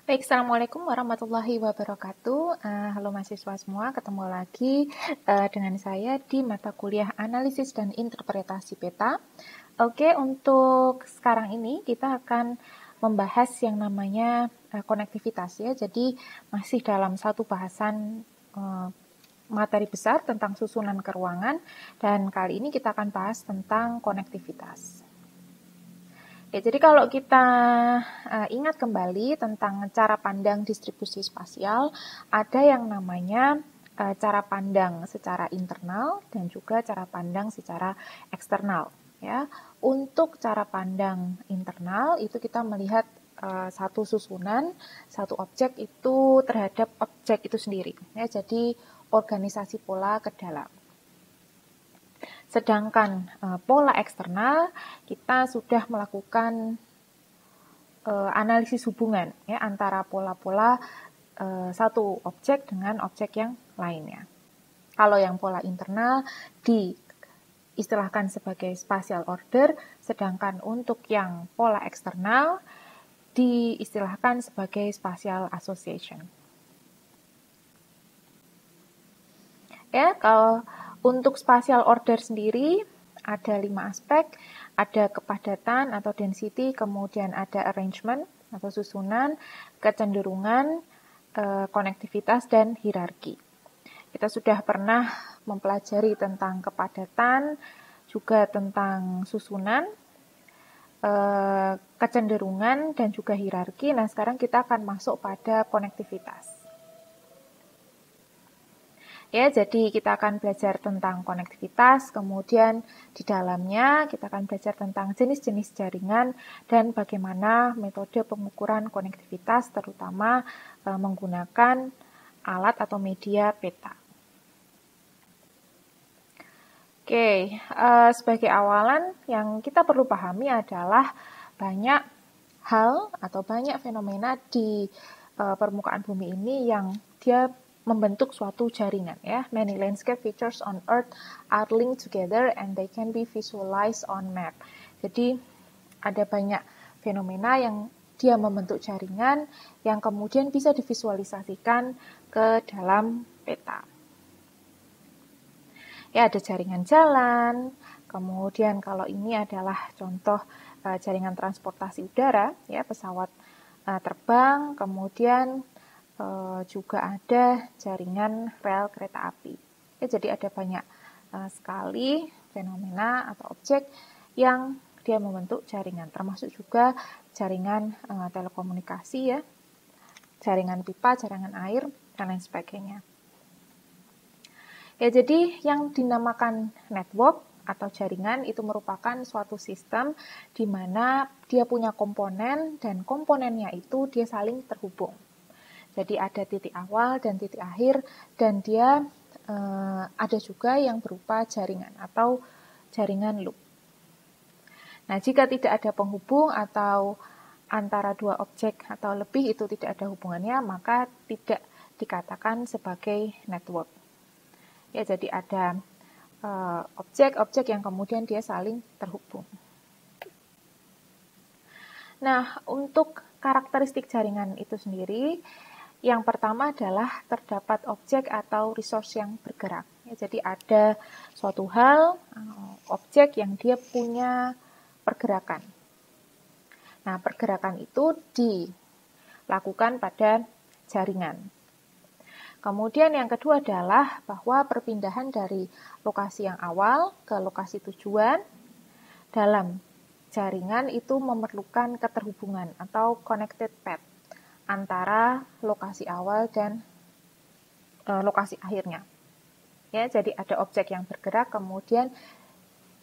Baik, Assalamualaikum warahmatullahi wabarakatuh. Halo mahasiswa semua, ketemu lagi dengan saya di mata kuliah Analisis dan Interpretasi Peta. Oke, untuk sekarang ini kita akan membahas yang namanya konektivitas ya. Jadi masih dalam satu bahasan materi besar tentang susunan keruangan, dan kali ini kita akan bahas tentang konektivitas. Ya, jadi kalau kita ingat kembali tentang cara pandang distribusi spasial, ada yang namanya cara pandang secara internal dan juga cara pandang secara eksternal. Ya, untuk cara pandang internal itu kita melihat satu susunan, satu objek itu terhadap objek itu sendiri. Ya, jadi organisasi pola ke dalam. Sedangkan pola eksternal kita sudah melakukan analisis hubungan ya antara pola-pola satu objek dengan objek yang lainnya. Kalau yang pola internal diistilahkan sebagai spatial order, sedangkan untuk yang pola eksternal diistilahkan sebagai spatial association. Ya, kalau untuk spatial order sendiri ada 5 aspek, ada kepadatan atau density, kemudian ada arrangement atau susunan, kecenderungan, konektivitas, dan hierarki. Kita sudah pernah mempelajari tentang kepadatan, juga tentang susunan, kecenderungan, dan juga hierarki. Nah, sekarang kita akan masuk pada konektivitas. Ya, jadi kita akan belajar tentang konektivitas, kemudian di dalamnya kita akan belajar tentang jenis-jenis jaringan dan bagaimana metode pengukuran konektivitas, terutama menggunakan alat atau media peta. Oke, sebagai awalan yang kita perlu pahami adalah banyak hal atau banyak fenomena di permukaan bumi ini yang dia membentuk suatu jaringan ya. Many landscape features on Earth are linked together and they can be visualized on map. Jadi ada banyak fenomena yang dia membentuk jaringan yang kemudian bisa divisualisasikan ke dalam peta. Ya, ada jaringan jalan, kemudian kalau ini adalah contoh jaringan transportasi udara ya, pesawat terbang, kemudian juga ada jaringan rel kereta api. Ya, jadi ada banyak sekali fenomena atau objek yang dia membentuk jaringan, termasuk juga jaringan telekomunikasi ya, jaringan pipa, jaringan air, dan lain sebagainya. Ya, jadi yang dinamakan network atau jaringan itu merupakan suatu sistem di mana dia punya komponen dan komponennya itu dia saling terhubung. Jadi ada titik awal dan titik akhir, dan dia ada juga yang berupa jaringan atau jaringan loop. Nah, jika tidak ada penghubung atau antara dua objek atau lebih itu tidak ada hubungannya, maka tidak dikatakan sebagai network. Ya, jadi ada objek-objek yang kemudian dia saling terhubung. Nah, untuk karakteristik jaringan itu sendiri, yang pertama adalah terdapat objek atau resource yang bergerak. Ya, jadi ada suatu hal, objek yang dia punya pergerakan. Nah, pergerakan itu dilakukan pada jaringan. Kemudian yang kedua adalah bahwa perpindahan dari lokasi yang awal ke lokasi tujuan dalam jaringan itu memerlukan keterhubungan atau connected path antara lokasi awal dan lokasi akhirnya. Ya, jadi ada objek yang bergerak, kemudian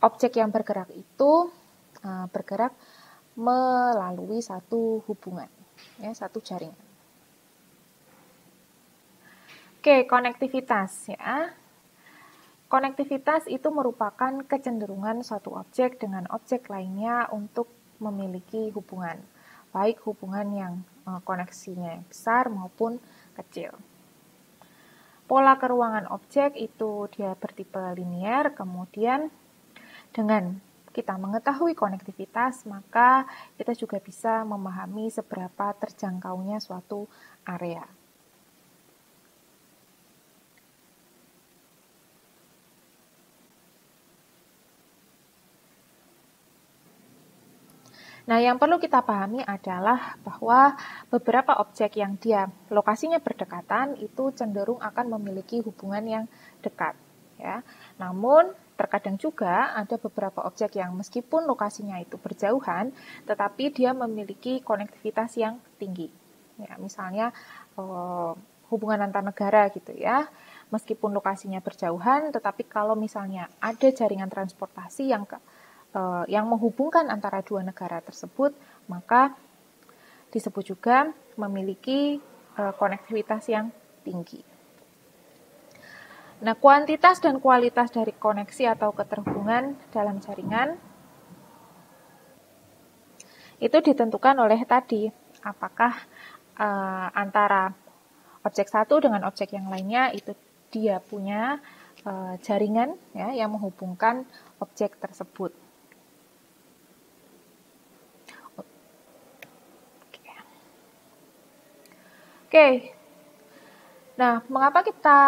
objek yang bergerak itu bergerak melalui satu hubungan, ya, satu jaringan. Oke, konektivitas ya. Konektivitas itu merupakan kecenderungan suatu objek dengan objek lainnya untuk memiliki hubungan, baik hubungan yang koneksinya besar maupun kecil. Pola keruangan objek itu dia bertipe linier, kemudian dengan kita mengetahui konektivitas, maka kita juga bisa memahami seberapa terjangkaunya suatu area. Nah, yang perlu kita pahami adalah bahwa beberapa objek yang dia lokasinya berdekatan itu cenderung akan memiliki hubungan yang dekat, ya. Namun, terkadang juga ada beberapa objek yang meskipun lokasinya itu berjauhan, tetapi dia memiliki konektivitas yang tinggi. Ya, misalnya hubungan antar negara gitu ya. Meskipun lokasinya berjauhan, tetapi kalau misalnya ada jaringan transportasi yang menghubungkan antara dua negara tersebut, maka disebut juga memiliki konektivitas yang tinggi. Nah, kuantitas dan kualitas dari koneksi atau keterhubungan dalam jaringan itu ditentukan oleh tadi, apakah antara objek satu dengan objek yang lainnya itu dia punya jaringan ya, yang menghubungkan objek tersebut. Oke, nah mengapa kita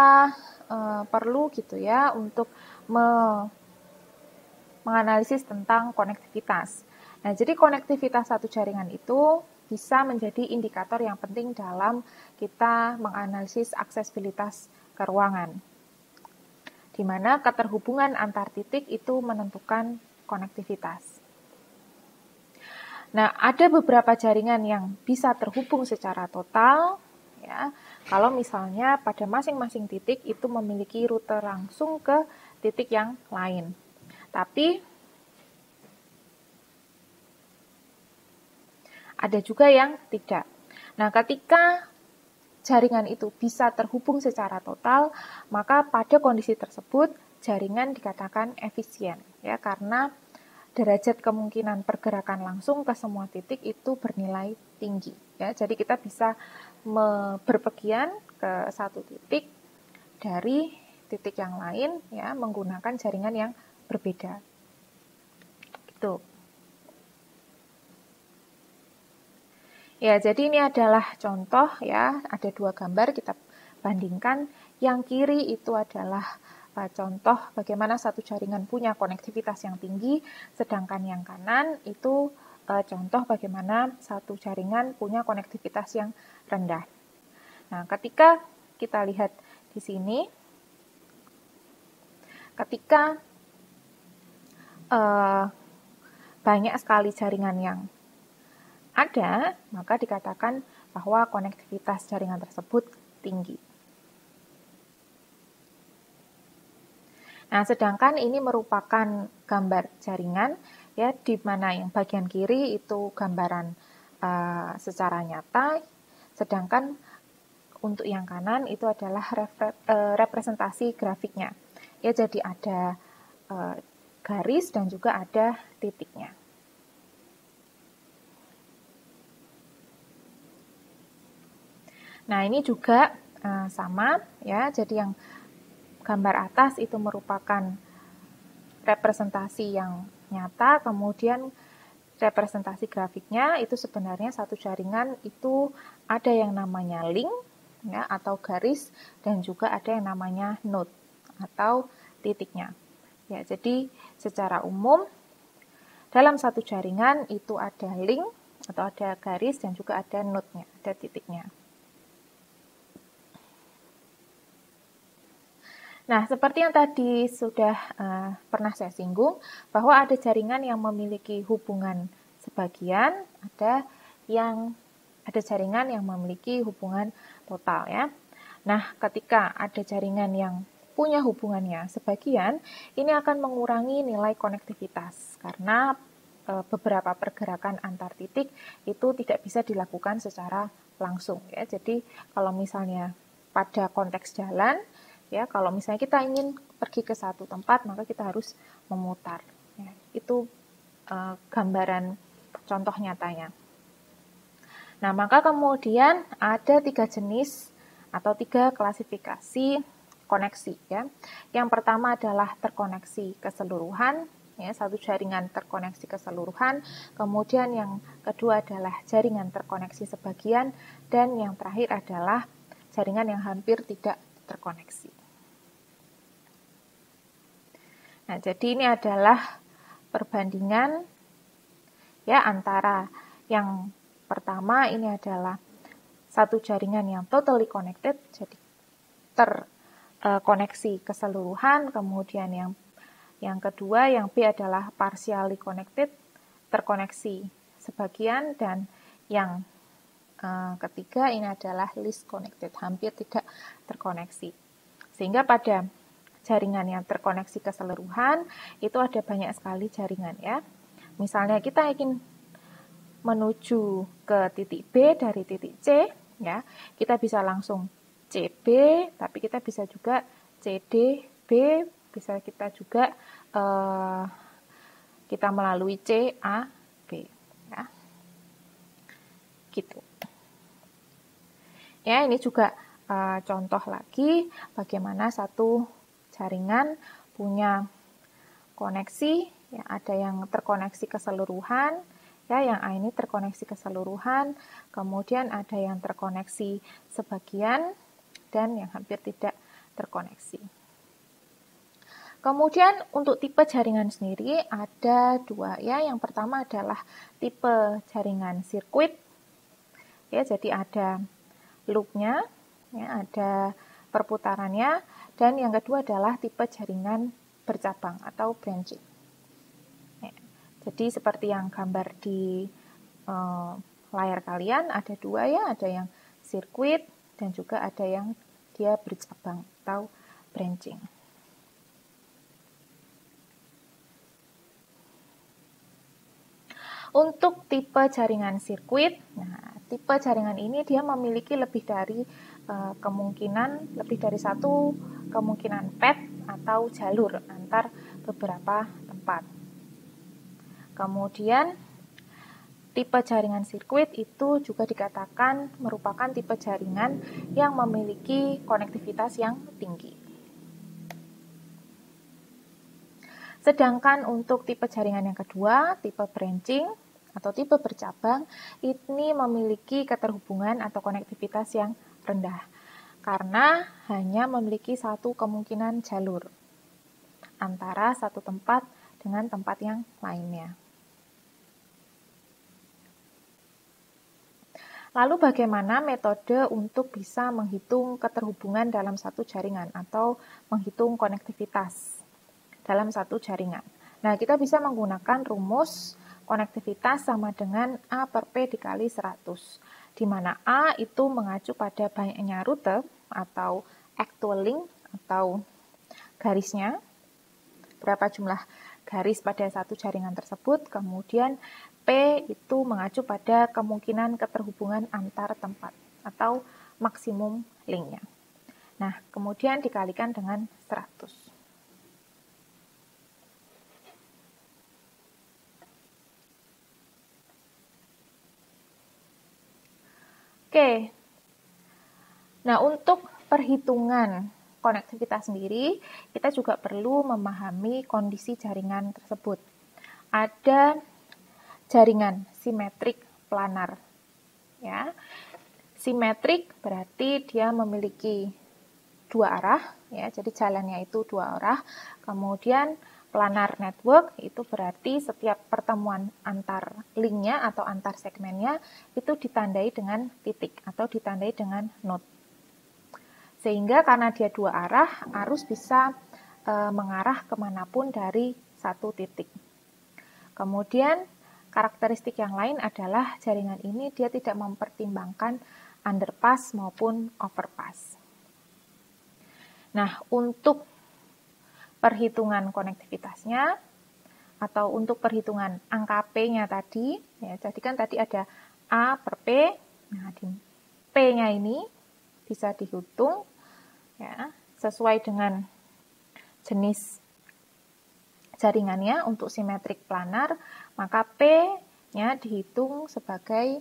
perlu gitu ya untuk menganalisis tentang konektivitas. Nah, jadi konektivitas satu jaringan itu bisa menjadi indikator yang penting dalam kita menganalisis aksesibilitas ke ruangan, di mana keterhubungan antar titik itu menentukan konektivitas. Nah, ada beberapa jaringan yang bisa terhubung secara total, ya. Kalau misalnya pada masing-masing titik itu memiliki rute langsung ke titik yang lain. Tapi ada juga yang tidak. Nah, ketika jaringan itu bisa terhubung secara total, maka pada kondisi tersebut jaringan dikatakan efisien, ya, karena derajat kemungkinan pergerakan langsung ke semua titik itu bernilai tinggi, ya. Jadi kita bisa berpergian ke satu titik dari titik yang lain, ya, menggunakan jaringan yang berbeda. Gitu. Ya, jadi ini adalah contoh ya, ada dua gambar kita bandingkan. Yang kiri itu adalah contoh bagaimana satu jaringan punya konektivitas yang tinggi, sedangkan yang kanan itu contoh bagaimana satu jaringan punya konektivitas yang rendah. Nah, ketika kita lihat di sini, ketika banyak sekali jaringan yang ada, maka dikatakan bahwa konektivitas jaringan tersebut tinggi. Nah, sedangkan ini merupakan gambar jaringan, ya, di mana yang bagian kiri itu gambaran secara nyata, sedangkan untuk yang kanan itu adalah representasi grafiknya. Ya, jadi ada garis dan juga ada titiknya. Nah, ini juga sama ya. Jadi yang gambar atas itu merupakan representasi yang nyata, kemudian representasi grafiknya itu sebenarnya satu jaringan itu ada yang namanya link ya, atau garis, dan juga ada yang namanya node atau titiknya. Ya, jadi secara umum dalam satu jaringan itu ada link atau ada garis dan juga ada node-nya, ada titiknya. Nah, seperti yang tadi sudah pernah saya singgung, bahwa ada jaringan yang memiliki hubungan sebagian, ada jaringan yang memiliki hubungan total ya. Nah, ketika ada jaringan yang punya hubungannya sebagian, ini akan mengurangi nilai konektivitas karena beberapa pergerakan antar titik itu tidak bisa dilakukan secara langsung ya. Jadi kalau misalnya pada konteks jalan, ya, kalau misalnya kita ingin pergi ke satu tempat, maka kita harus memutar. Ya, itu gambaran contoh nyatanya. Nah, maka kemudian ada 3 jenis atau 3 klasifikasi koneksi. Ya. Yang pertama adalah terkoneksi keseluruhan, ya, satu jaringan terkoneksi keseluruhan, kemudian yang kedua adalah jaringan terkoneksi sebagian, dan yang terakhir adalah jaringan yang hampir tidak terkoneksi. Nah, jadi ini adalah perbandingan ya antara yang pertama ini adalah satu jaringan yang totally connected, jadi terkoneksi keseluruhan, kemudian yang kedua yang B adalah partially connected, terkoneksi sebagian, dan yang ketiga ini adalah least connected, hampir tidak terkoneksi. Sehingga pada jaringan yang terkoneksi keseluruhan itu ada banyak sekali jaringan ya. Misalnya kita ingin menuju ke titik B dari titik C ya, kita bisa langsung CB, tapi kita bisa juga CDB, bisa kita juga kita melalui CAB ya. Gitu. Ya, ini juga contoh lagi bagaimana satu jaringan punya koneksi, ya, ada yang terkoneksi keseluruhan, ya, yang A ini terkoneksi keseluruhan, kemudian ada yang terkoneksi sebagian, dan yang hampir tidak terkoneksi. Kemudian untuk tipe jaringan sendiri ada dua, ya. Yang pertama adalah tipe jaringan sirkuit, ya, jadi ada loopnya, ya, ada perputarannya, dan yang kedua adalah tipe jaringan bercabang atau branching. Ya, jadi seperti yang gambar di layar kalian ada dua ya, ada yang sirkuit dan juga ada yang dia bercabang atau branching. Untuk tipe jaringan sirkuit, nah tipe jaringan ini dia memiliki lebih dari satu kemungkinan path atau jalur antar beberapa tempat. Kemudian tipe jaringan sirkuit itu juga dikatakan merupakan tipe jaringan yang memiliki konektivitas yang tinggi. Sedangkan untuk tipe jaringan yang kedua, tipe branching atau tipe bercabang, ini memiliki keterhubungan atau konektivitas yang rendah karena hanya memiliki satu kemungkinan jalur antara satu tempat dengan tempat yang lainnya. Lalu bagaimana metode untuk bisa menghitung keterhubungan dalam satu jaringan atau menghitung konektivitas dalam satu jaringan? Nah, kita bisa menggunakan rumus konektivitas sama dengan A per P dikali 100, di mana A itu mengacu pada banyaknya rute atau actual link atau garisnya, berapa jumlah garis pada satu jaringan tersebut, kemudian P itu mengacu pada kemungkinan keterhubungan antar tempat atau maksimum linknya. Nah, kemudian dikalikan dengan 100. Oke, nah untuk perhitungan konektivitas sendiri, kita juga perlu memahami kondisi jaringan tersebut. Ada jaringan simetrik planar, ya. Simetrik berarti dia memiliki dua arah, ya. Jadi jalannya itu dua arah. Kemudian planar network itu berarti setiap pertemuan antar linknya atau antar segmennya itu ditandai dengan titik atau ditandai dengan node. Sehingga karena dia dua arah, arus bisa mengarah kemanapun dari satu titik. Kemudian karakteristik yang lain adalah jaringan ini dia tidak mempertimbangkan underpass maupun overpass. Nah, untuk perhitungan konektivitasnya atau untuk perhitungan angka P-nya tadi, ya, jadi kan tadi ada A per P, nah di P-nya ini bisa dihitung ya, sesuai dengan jenis jaringannya. Untuk simetrik planar, maka P-nya dihitung sebagai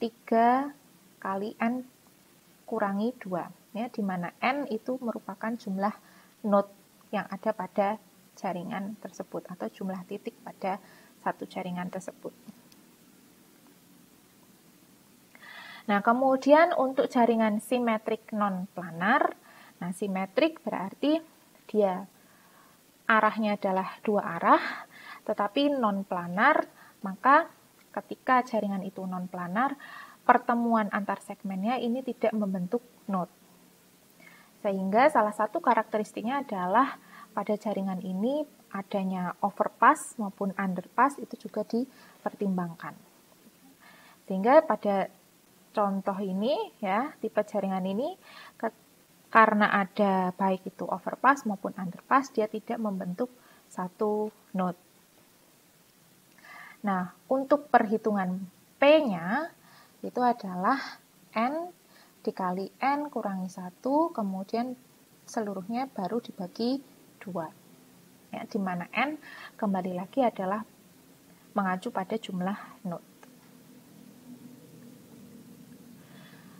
3 kali N kurangi 2, ya, di mana N itu merupakan jumlah node yang ada pada jaringan tersebut atau jumlah titik pada satu jaringan tersebut. Nah, kemudian untuk jaringan simetrik non-planar, nah simetrik berarti dia arahnya adalah dua arah, tetapi non-planar, maka ketika jaringan itu non-planar, pertemuan antar segmennya ini tidak membentuk node. Sehingga salah satu karakteristiknya adalah pada jaringan ini adanya overpass maupun underpass itu juga dipertimbangkan. Sehingga pada contoh ini ya, tipe jaringan ini karena ada baik itu overpass maupun underpass, dia tidak membentuk satu node. Nah, untuk perhitungan P-nya itu adalah N dikali N kurangi 1, kemudian seluruhnya baru dibagi 2. Ya, di mana N kembali lagi adalah mengacu pada jumlah node.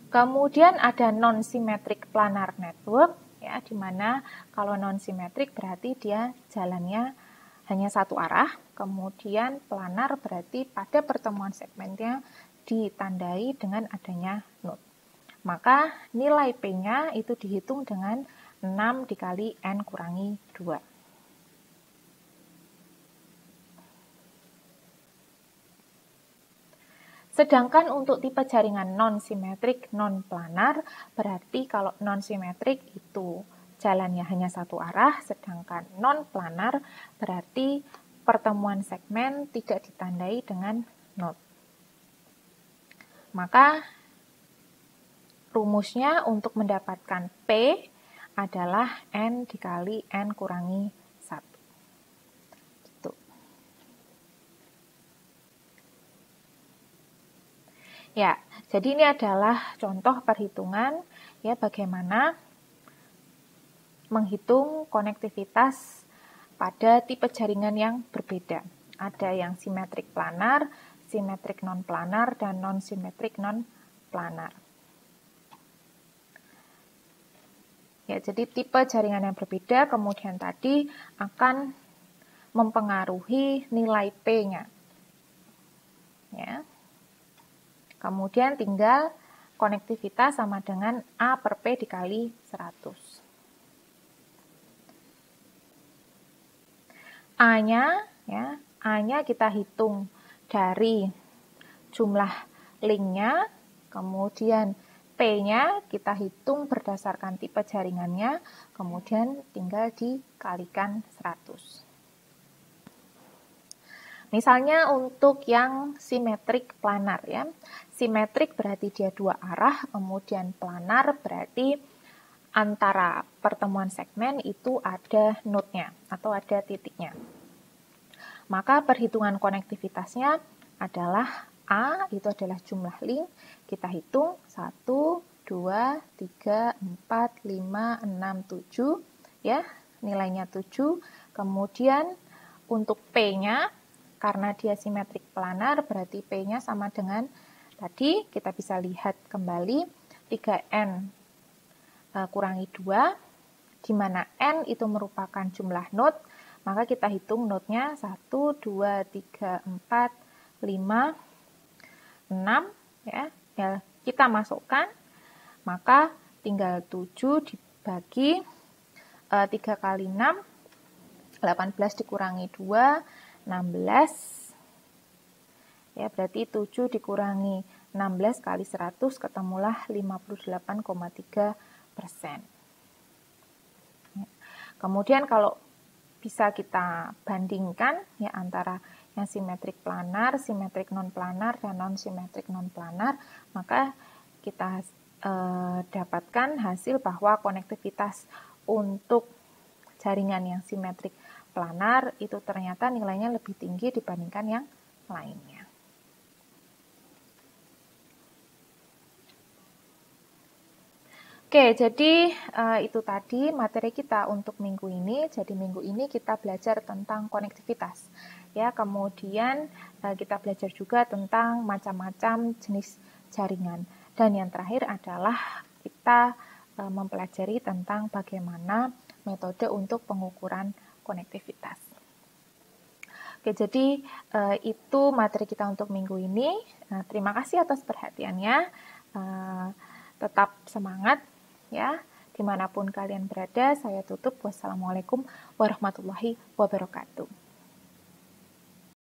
Kemudian ada non-symmetric planar network, ya, di mana kalau non-symmetric berarti dia jalannya hanya satu arah, kemudian planar berarti pada pertemuan segmennya ditandai dengan adanya node. Maka nilai P-nya itu dihitung dengan 6 dikali N kurangi 2. Sedangkan untuk tipe jaringan non-simetrik non-planar, berarti kalau non-simetrik itu jalannya hanya satu arah, sedangkan non-planar berarti pertemuan segmen tidak ditandai dengan node. Maka rumusnya untuk mendapatkan P adalah N dikali N kurangi 1. Gitu. Ya, jadi ini adalah contoh perhitungan ya bagaimana menghitung konektivitas pada tipe jaringan yang berbeda. Ada yang simetrik planar, simetrik non-planar, dan non-simetrik non-planar. Ya, jadi tipe jaringan yang berbeda kemudian tadi akan mempengaruhi nilai P-nya. Ya. Kemudian tinggal konektivitas sama dengan A per P dikali 100. A-nya, ya, A-nya kita hitung dari jumlah linknya, kemudian P-nya kita hitung berdasarkan tipe jaringannya, kemudian tinggal dikalikan 100. Misalnya untuk yang simetrik planar ya. Simetrik berarti dia dua arah, kemudian planar berarti antara pertemuan segmen itu ada node-nya atau ada titiknya. Maka perhitungan konektivitasnya adalah A itu adalah jumlah link, kita hitung 1, 2, 3, 4, 5, 6, 7 ya, nilainya 7. Kemudian untuk P-nya karena dia simetrik planar, berarti P-nya sama dengan tadi, kita bisa lihat kembali 3N kurangi 2, di mana N itu merupakan jumlah node, maka kita hitung node-nya 1, 2, 3, 4, 5, 6, ya, kita masukkan, maka tinggal 7 dibagi 3 kali 6, 18 dikurangi 2, 16, ya berarti 7 dikurangi 16 kali 100 ketemulah 58,3%. Kemudian kalau bisa kita bandingkan ya antara yang simetrik planar, simetrik non-planar, dan non-simetrik non-planar, maka kita dapatkan hasil bahwa konektivitas untuk jaringan yang simetrik planar itu ternyata nilainya lebih tinggi dibandingkan yang lainnya. Oke, jadi itu tadi materi kita untuk minggu ini. Jadi minggu ini kita belajar tentang konektivitas. Ya, kemudian kita belajar juga tentang macam-macam jenis jaringan. Dan yang terakhir adalah kita mempelajari tentang bagaimana metode untuk pengukuran konektivitas. Oke, jadi itu materi kita untuk minggu ini. Terima kasih atas perhatiannya. Tetap semangat ya, dimanapun kalian berada. Saya tutup. Wassalamualaikum warahmatullahi wabarakatuh.